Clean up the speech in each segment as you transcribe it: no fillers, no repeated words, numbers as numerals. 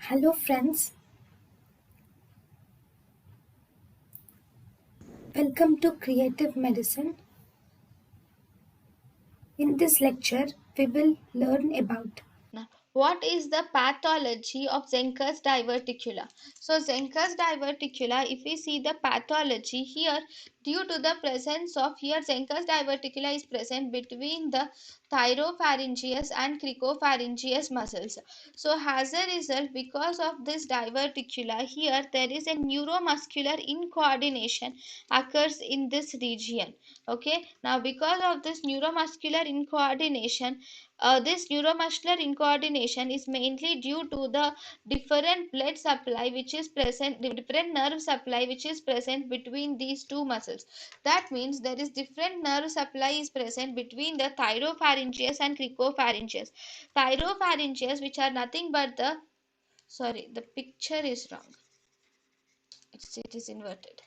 Hello friends, welcome to Creative Medicine. In this lecture, we will learn about Now, what is the pathology of Zenker's diverticula? So, Zenker's diverticula, if we see the pathology here, due to the presence of here, Zenker's diverticula is present between the thyropharyngeus and cricopharyngeus muscles. So, as a result, because of this diverticula, here there is a neuromuscular incoordination occurs in this region. Okay, now because of this neuromuscular incoordination, this neuromuscular incoordination is mainly due to the different blood supply which is present, the different nerve supply which is present between these two muscles. That means there is different nerve supply is present between the thyropharyngeus and cricopharyngeus. Thyropharyngeus, which are nothing but the, sorry, the picture is wrong. It is inverted,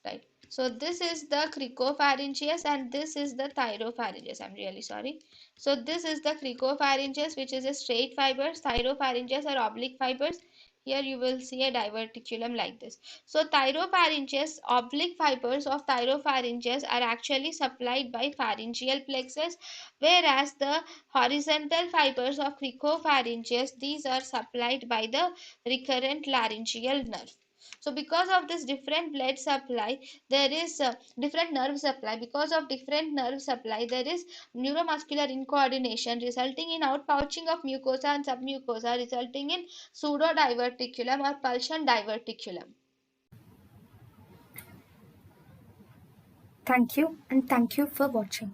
right? So this is the cricopharyngeus and this is the thyropharyngeus. I'm really sorry. So this is the cricopharyngeus, which is a straight fibers. Thyropharyngeus are oblique fibers. Here you will see a diverticulum like this. So thyropharyngeus, oblique fibers of thyropharyngeus are actually supplied by pharyngeal plexus, whereas the horizontal fibers of cricopharyngeus, these are supplied by the recurrent laryngeal nerve. So because of this different blood supply, there is different nerve supply. Because of different nerve supply, there is neuromuscular incoordination resulting in outpouching of mucosa and submucosa, resulting in pseudodiverticulum or pulsion diverticulum. thank you and thank you for watching.